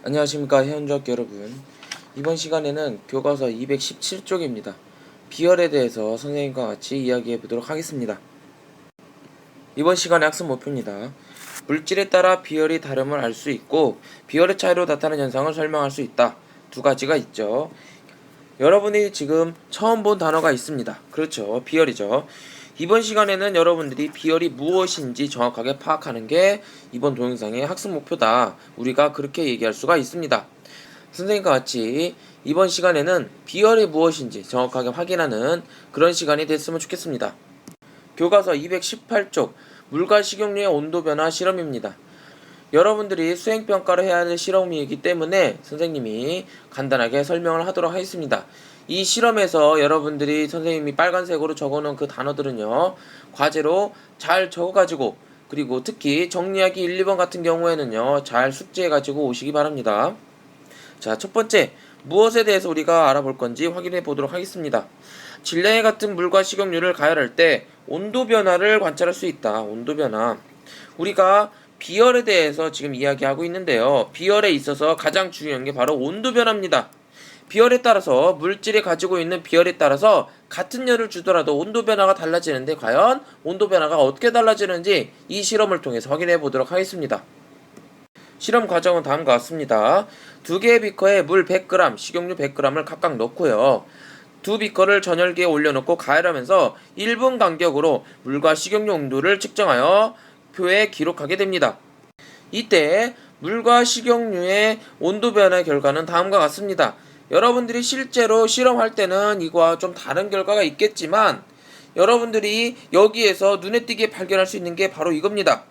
안녕하십니까 회원족 여러분. 이번 시간에는 교과서 217쪽입니다. 비열에 대해서 선생님과 같이 이야기해 보도록 하겠습니다. 이번 시간의 학습 목표입니다. 물질에 따라 비열이 다름을 알 수 있고 비열의 차이로 나타나는 현상을 설명할 수 있다. 두 가지가 있죠. 여러분이 지금 처음 본 단어가 있습니다. 그렇죠. 비열이죠. 이번 시간에는 여러분들이 비열이 무엇인지 정확하게 파악하는 게 이번 동영상의 학습 목표다. 우리가 그렇게 얘기할 수가 있습니다. 선생님과 같이 이번 시간에는 비열이 무엇인지 정확하게 확인하는 그런 시간이 됐으면 좋겠습니다. 교과서 218쪽 물과 식용유의 온도 변화 실험입니다. 여러분들이 수행평가를 해야 할 실험이기 때문에 선생님이 간단하게 설명을 하도록 하겠습니다. 이 실험에서 여러분들이 선생님이 빨간색으로 적어놓은 그 단어들은요, 과제로 잘 적어가지고, 그리고 특히 정리하기 1, 2번 같은 경우에는요, 잘 숙지해가지고 오시기 바랍니다. 자, 첫 번째, 무엇에 대해서 우리가 알아볼 건지 확인해 보도록 하겠습니다. 질량의 같은 물과 식용유를 가열할 때 온도 변화를 관찰할 수 있다. 온도 변화. 우리가 비열에 대해서 지금 이야기하고 있는데요. 비열에 있어서 가장 중요한 게 바로 온도 변화입니다. 비열에 따라서 물질이 가지고 있는 비열에 따라서 같은 열을 주더라도 온도 변화가 달라지는데 과연 온도 변화가 어떻게 달라지는지 이 실험을 통해서 확인해 보도록 하겠습니다. 실험 과정은 다음과 같습니다. 두 개의 비커에 물 100g, 식용유 100g을 각각 넣고요. 두 비커를 전열기에 올려놓고 가열하면서 1분 간격으로 물과 식용유 온도를 측정하여 표에 기록하게 됩니다. 이때 물과 식용유의 온도 변화의 결과는 다음과 같습니다. 여러분들이 실제로 실험할 때는 이거와 좀 다른 결과가 있겠지만 여러분들이 여기에서 눈에 띄게 발견할 수 있는 게 바로 이겁니다.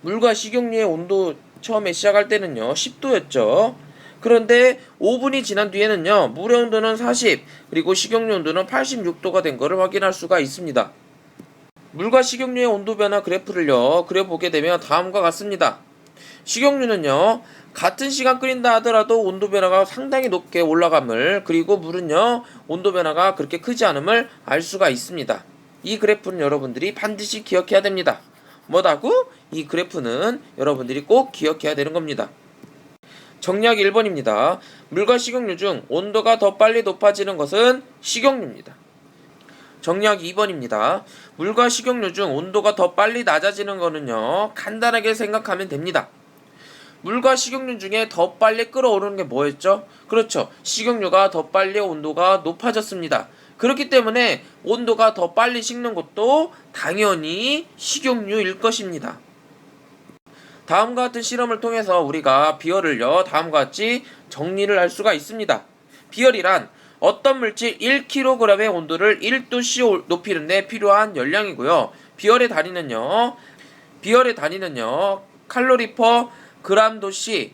물과 식용유의 온도 처음에 시작할 때는요 10도였죠. 그런데 5분이 지난 뒤에는요 물의 온도는 40 그리고 식용유 온도는 86도가 된 것을 확인할 수가 있습니다. 물과 식용유의 온도 변화 그래프를요 그려보게 되면 다음과 같습니다. 식용유는요 같은 시간 끓인다 하더라도 온도 변화가 상당히 높게 올라감을, 그리고 물은요 온도 변화가 그렇게 크지 않음을 알 수가 있습니다. 이 그래프는 여러분들이 반드시 기억해야 됩니다. 뭐라고? 이 그래프는 여러분들이 꼭 기억해야 되는 겁니다. 정리하기 1번입니다. 물과 식용유 중 온도가 더 빨리 높아지는 것은 식용유입니다. 정리하기 2번입니다. 물과 식용유 중 온도가 더 빨리 낮아지는 거는요 간단하게 생각하면 됩니다. 물과 식용유 중에 더 빨리 끓어오르는 게 뭐였죠? 그렇죠. 식용유가 더 빨리 온도가 높아졌습니다. 그렇기 때문에 온도가 더 빨리 식는 것도 당연히 식용유일 것입니다. 다음과 같은 실험을 통해서 우리가 비열을요 다음과 같이 정리를 할 수가 있습니다. 비열이란 어떤 물질 1kg의 온도를 1도씨 높이는 데 필요한 열량이고요. 비열의 단위는요 칼로리 퍼 그람 도씨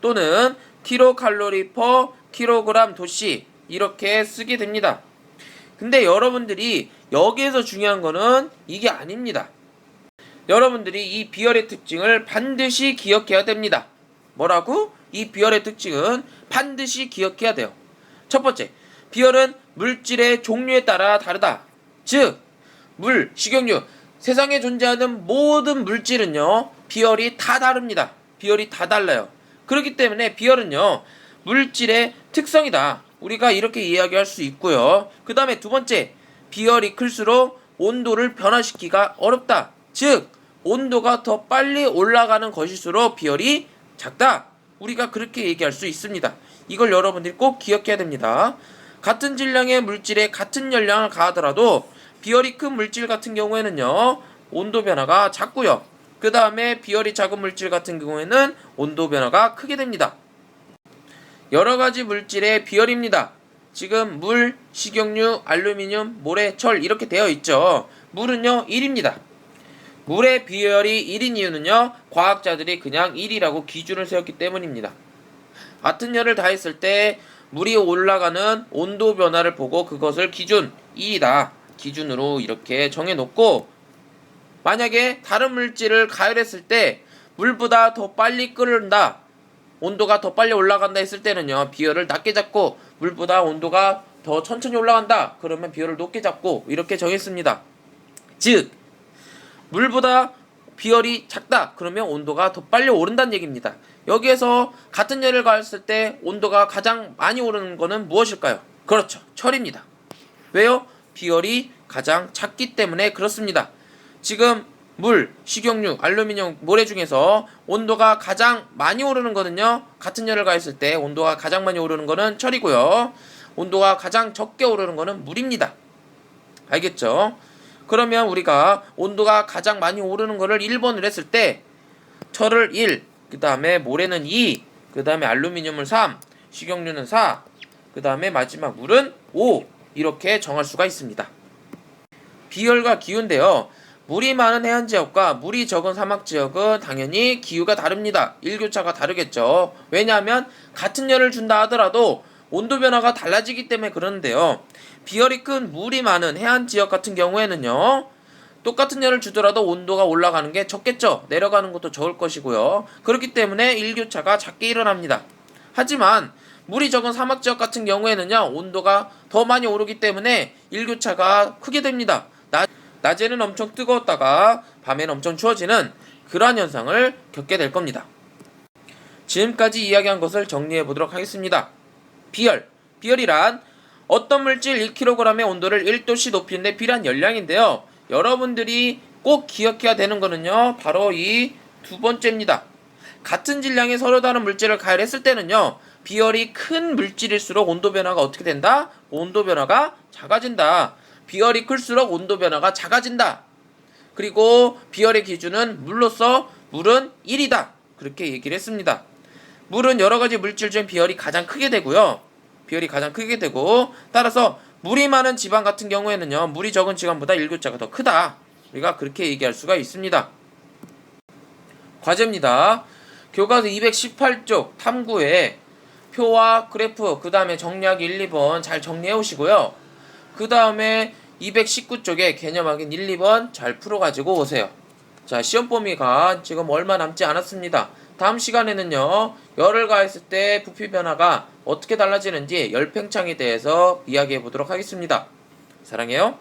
또는 킬로칼로리 퍼 킬로그램 도씨 이렇게 쓰게 됩니다. 근데 여러분들이 여기에서 중요한 거는 이게 아닙니다. 여러분들이 이 비열의 특징을 반드시 기억해야 됩니다. 뭐라고? 이 비열의 특징은 반드시 기억해야 돼요. 첫 번째, 비열은 물질의 종류에 따라 다르다. 즉, 물, 식용유, 세상에 존재하는 모든 물질은요 비열이 다 다릅니다. 비열이 다 달라요. 그렇기 때문에 비열은요 물질의 특성이다. 우리가 이렇게 이야기할 수 있고요. 그 다음에 두 번째, 비열이 클수록 온도를 변화시키기가 어렵다. 즉 온도가 더 빨리 올라가는 것일수록 비열이 작다. 우리가 그렇게 얘기할 수 있습니다. 이걸 여러분들이 꼭 기억해야 됩니다. 같은 질량의 물질에 같은 열량을 가하더라도 비열이 큰 물질 같은 경우에는요 온도 변화가 작고요. 그 다음에 비열이 작은 물질 같은 경우에는 온도 변화가 크게 됩니다. 여러가지 물질의 비열입니다. 지금 물, 식용유, 알루미늄, 모래, 철 이렇게 되어 있죠. 물은요 1입니다. 물의 비열이 1인 이유는요 과학자들이 그냥 1이라고 기준을 세웠기 때문입니다. 같은 열을 다했을 때 물이 올라가는 온도 변화를 보고 그것을 기준 1이다 기준으로 이렇게 정해놓고, 만약에 다른 물질을 가열했을 때 물보다 더 빨리 끓는다, 온도가 더 빨리 올라간다 했을 때는요 비열을 낮게 잡고, 물보다 온도가 더 천천히 올라간다 그러면 비열을 높게 잡고 이렇게 정했습니다. 즉 물보다 비열이 작다 그러면 온도가 더 빨리 오른다는 얘기입니다. 여기에서 같은 열을 가했을 때 온도가 가장 많이 오르는 것은 무엇일까요? 그렇죠. 철입니다. 왜요? 비열이 가장 작기 때문에 그렇습니다. 지금 물, 식용유, 알루미늄, 모래 중에서 온도가 가장 많이 오르는 거는요, 같은 열을 가했을 때 온도가 가장 많이 오르는 거는 철이고요. 온도가 가장 적게 오르는 거는 물입니다. 알겠죠? 그러면 우리가 온도가 가장 많이 오르는 거를 1번을 했을 때 철을 1, 그 다음에 모래는 2, 그 다음에 알루미늄을 3, 식용유는 4, 그 다음에 마지막 물은 5 이렇게 정할 수가 있습니다. 비열과 기후인데요. 물이 많은 해안지역과 물이 적은 사막지역은 당연히 기후가 다릅니다. 일교차가 다르겠죠. 왜냐하면 같은 열을 준다 하더라도 온도 변화가 달라지기 때문에 그러는데요. 비열이 큰 물이 많은 해안지역 같은 경우에는요. 똑같은 열을 주더라도 온도가 올라가는 게 적겠죠. 내려가는 것도 적을 것이고요. 그렇기 때문에 일교차가 작게 일어납니다. 하지만 물이 적은 사막지역 같은 경우에는요. 온도가 더 많이 오르기 때문에 일교차가 크게 됩니다. 낮에는 엄청 뜨거웠다가 밤에는 엄청 추워지는 그러한 현상을 겪게 될 겁니다. 지금까지 이야기한 것을 정리해 보도록 하겠습니다. 비열. 비열이란 어떤 물질 1kg의 온도를 1도씨 높이는 데 필요한 열량인데요. 여러분들이 꼭 기억해야 되는 거는요. 바로 이 두 번째입니다. 같은 질량의 서로 다른 물질을 가열했을 때는요. 비열이 큰 물질일수록 온도 변화가 어떻게 된다? 온도 변화가 작아진다. 비열이 클수록 온도 변화가 작아진다. 그리고 비열의 기준은 물로서 물은 1이다. 그렇게 얘기를 했습니다. 물은 여러가지 물질 중 비열이 가장 크게 되고요. 비열이 가장 크게 되고 따라서 물이 많은 지방 같은 경우에는요. 물이 적은 지방보다 일교차가 더 크다. 우리가 그렇게 얘기할 수가 있습니다. 과제입니다. 교과서 218쪽 탐구에 표와 그래프 그 다음에 정리하기 1, 2번 잘 정리해 오시고요. 그 다음에 219쪽에 개념 확인 1, 2번 잘 풀어가지고 오세요. 자, 시험 범위가 지금 얼마 남지 않았습니다. 다음 시간에는요. 열을 가했을 때 부피 변화가 어떻게 달라지는지 열팽창에 대해서 이야기해 보도록 하겠습니다. 사랑해요.